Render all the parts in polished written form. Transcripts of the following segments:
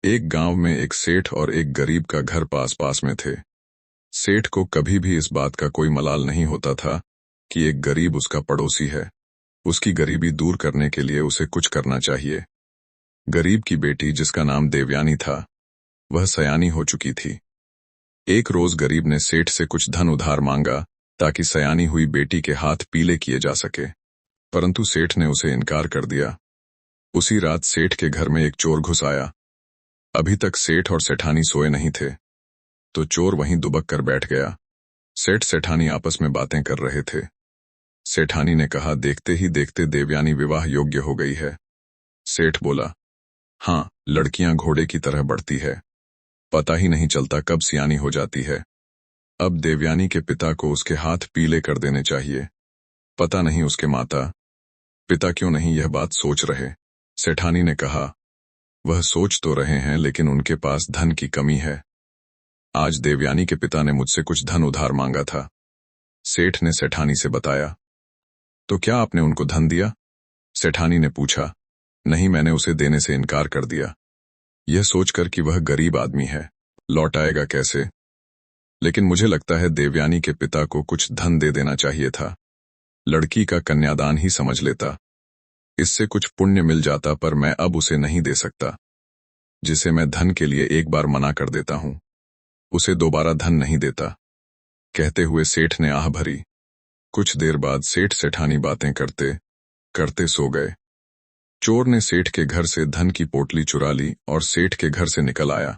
एक गांव में एक सेठ और एक गरीब का घर पास पास में थे। सेठ को कभी भी इस बात का कोई मलाल नहीं होता था कि एक गरीब उसका पड़ोसी है। उसकी गरीबी दूर करने के लिए उसे कुछ करना चाहिए। गरीब की बेटी, जिसका नाम देवयानी था, वह सयानी हो चुकी थी। एक रोज गरीब ने सेठ से कुछ धन उधार मांगा ताकि सयानी हुई बेटी के हाथ पीले किए जा सके, परंतु सेठ ने उसे इनकार कर दिया। उसी रात सेठ के घर में एक चोर घुस आया। अभी तक सेठ और सेठानी सोए नहीं थे, तो चोर वहीं दुबक कर बैठ गया। सेठ सेठानी आपस में बातें कर रहे थे। सेठानी ने कहा, देखते ही देखते देवयानी विवाह योग्य हो गई है। सेठ बोला, हाँ, लड़कियां घोड़े की तरह बढ़ती है, पता ही नहीं चलता कब सियानी हो जाती है। अब देवयानी के पिता को उसके हाथ पीले कर देने चाहिए। पता नहीं उसके माता पिता क्यों नहीं यह बात सोच रहे। सेठानी ने कहा, वह सोच तो रहे हैं, लेकिन उनके पास धन की कमी है। आज देवयानी के पिता ने मुझसे कुछ धन उधार मांगा था। सेठ ने सेठानी से बताया। तो क्या आपने उनको धन दिया? सेठानी ने पूछा। नहीं, मैंने उसे देने से इनकार कर दिया, यह सोचकर कि वह गरीब आदमी है, लौट आएगा कैसे। लेकिन मुझे लगता है देवयानी के पिता को कुछ धन दे देना चाहिए था। लड़की का कन्यादान ही समझ लेता, इससे कुछ पुण्य मिल जाता, पर मैं अब उसे नहीं दे सकता। जिसे मैं धन के लिए एक बार मना कर देता हूं, उसे दोबारा धन नहीं देता। कहते हुए सेठ ने आह भरी। कुछ देर बाद सेठ सेठानी बातें करते करते सो गए। चोर ने सेठ के घर से धन की पोटली चुरा ली और सेठ के घर से निकल आया।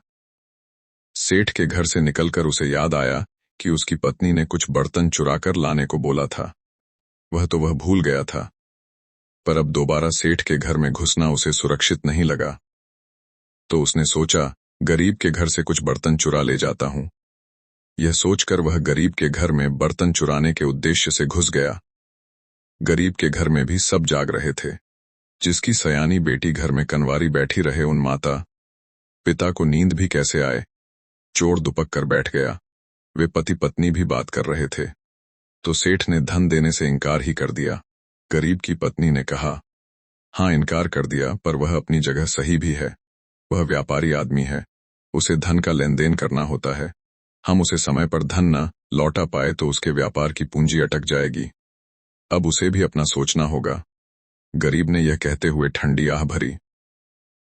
सेठ के घर से निकलकर उसे याद आया कि उसकी पत्नी ने कुछ बर्तन चुराकर लाने को बोला था। वह भूल गया था, पर अब दोबारा सेठ के घर में घुसना उसे सुरक्षित नहीं लगा। तो उसने सोचा, गरीब के घर से कुछ बर्तन चुरा ले जाता हूं। यह सोचकर वह गरीब के घर में बर्तन चुराने के उद्देश्य से घुस गया। गरीब के घर में भी सब जाग रहे थे। जिसकी सयानी बेटी घर में कनवारी बैठी रहे, उन माता पिता को नींद भी कैसे आए। चोर दुपक कर बैठ गया। वे पति पत्नी भी बात कर रहे थे, तो सेठ ने धन देने से इनकार ही कर दिया। गरीब की पत्नी ने कहा, हाँ, इनकार कर दिया, पर वह अपनी जगह सही भी है। वह व्यापारी आदमी है, उसे धन का लेन देन करना होता है। हम उसे समय पर धन न लौटा पाए तो उसके व्यापार की पूंजी अटक जाएगी। अब उसे भी अपना सोचना होगा। गरीब ने यह कहते हुए ठंडी आह भरी।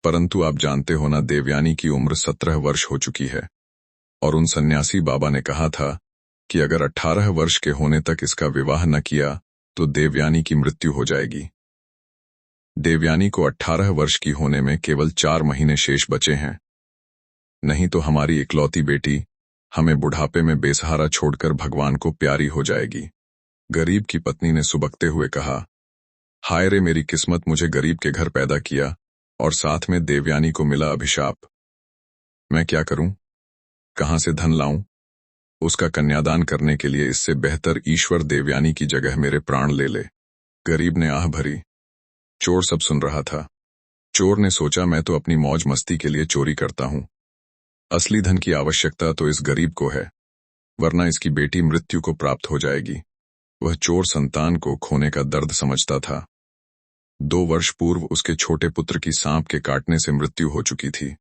परंतु आप जानते हो ना, देवयानी की उम्र 17 वर्ष हो चुकी है, और उन सन्यासी बाबा ने कहा था कि अगर 18 वर्ष के होने तक इसका विवाह न किया तो देवयानी की मृत्यु हो जाएगी। देवयानी को 18 वर्ष की होने में केवल 4 महीने शेष बचे हैं। नहीं तो हमारी इकलौती बेटी हमें बुढ़ापे में बेसहारा छोड़कर भगवान को प्यारी हो जाएगी। गरीब की पत्नी ने सुबकते हुए कहा, हाय रे मेरी किस्मत, मुझे गरीब के घर पैदा किया और साथ में देवयानी को मिला अभिशाप। मैं क्या करूं? कहां से धन लाऊं? उसका कन्यादान करने के लिए इससे बेहतर ईश्वर देवयानी की जगह मेरे प्राण ले ले। गरीब ने आह भरी। चोर सब सुन रहा था। चोर ने सोचा, मैं तो अपनी मौज मस्ती के लिए चोरी करता हूं, असली धन की आवश्यकता तो इस गरीब को है, वरना इसकी बेटी मृत्यु को प्राप्त हो जाएगी। वह चोर संतान को खोने का दर्द समझता था। 2 वर्ष पूर्व उसके छोटे पुत्र की सांप के काटने से मृत्यु हो चुकी थी।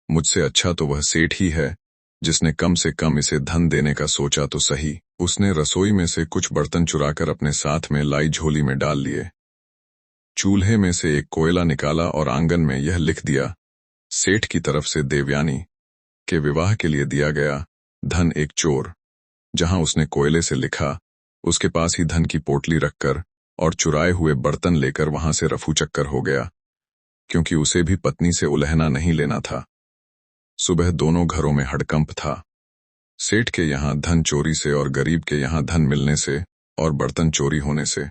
मुझसे अच्छा तो वह सेठ ही है, जिसने कम से कम इसे धन देने का सोचा तो सही। उसने रसोई में से कुछ बर्तन चुराकर अपने साथ में लाई झोली में डाल लिए। चूल्हे में से एक कोयला निकाला और आंगन में यह लिख दिया, सेठ की तरफ से देवयानी के विवाह के लिए दिया गया धन एक चोर। जहां उसने कोयले से लिखा, उसके पास ही धन की पोटली रखकर और चुराए हुए बर्तन लेकर वहां से रफू चक्कर हो गया, क्योंकि उसे भी पत्नी से उलहना नहीं लेना था। सुबह दोनों घरों में हड़कंप था। सेठ के यहां धन चोरी से और गरीब के यहां धन मिलने से और बर्तन चोरी होने से।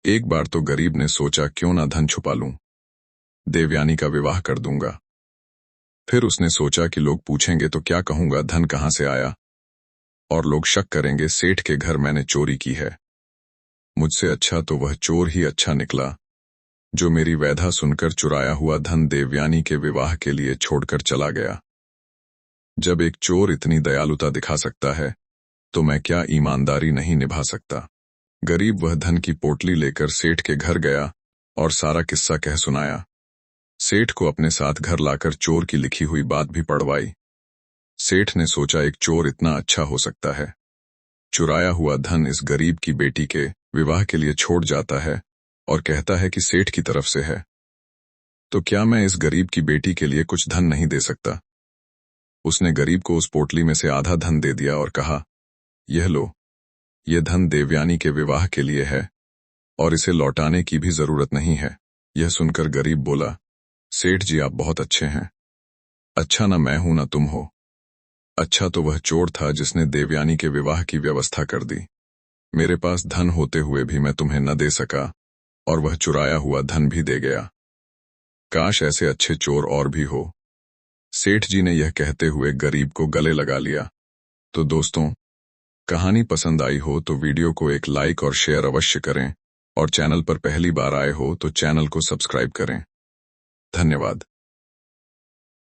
एक बार तो गरीब ने सोचा, क्यों ना धन छुपा लूं, देवयानी का विवाह कर दूंगा। फिर उसने सोचा कि लोग पूछेंगे तो क्या कहूंगा, धन कहां से आया, और लोग शक करेंगे सेठ के घर मैंने चोरी की है। मुझसे अच्छा तो वह चोर ही अच्छा निकला, जो मेरी वैधा सुनकर चुराया हुआ धन देवयानी के विवाह के लिए छोड़कर चला गया। जब एक चोर इतनी दयालुता दिखा सकता है, तो मैं क्या ईमानदारी नहीं निभा सकता। गरीब वह धन की पोटली लेकर सेठ के घर गया और सारा किस्सा कह सुनाया। सेठ को अपने साथ घर लाकर चोर की लिखी हुई बात भी पढ़वाई। सेठ ने सोचा एक चोर इतना अच्छा हो सकता है, चुराया हुआ धन इस गरीब की बेटी के विवाह के लिए छोड़ जाता है और कहता है कि सेठ की तरफ से है, तो क्या मैं इस गरीब की बेटी के लिए कुछ धन नहीं दे सकता। उसने गरीब को उस पोटली में से आधा धन दे दिया और कहा, यह लो, यह धन देवयानी के विवाह के लिए है और इसे लौटाने की भी जरूरत नहीं है। यह सुनकर गरीब बोला, सेठ जी आप बहुत अच्छे हैं, अच्छा ना मैं हूं ना तुम हो, अच्छा तो वह चोर था जिसने देवयानी के विवाह की व्यवस्था कर दी। मेरे पास धन होते हुए भी मैं तुम्हें न दे सका और वह चुराया हुआ धन भी दे गया। काश ऐसे अच्छे चोर और भी हो। सेठ जी ने यह कहते हुए गरीब को गले लगा लिया। तो दोस्तों, कहानी पसंद आई हो तो वीडियो को एक लाइक और शेयर अवश्य करें और चैनल पर पहली बार आए हो तो चैनल को सब्सक्राइब करें। धन्यवाद।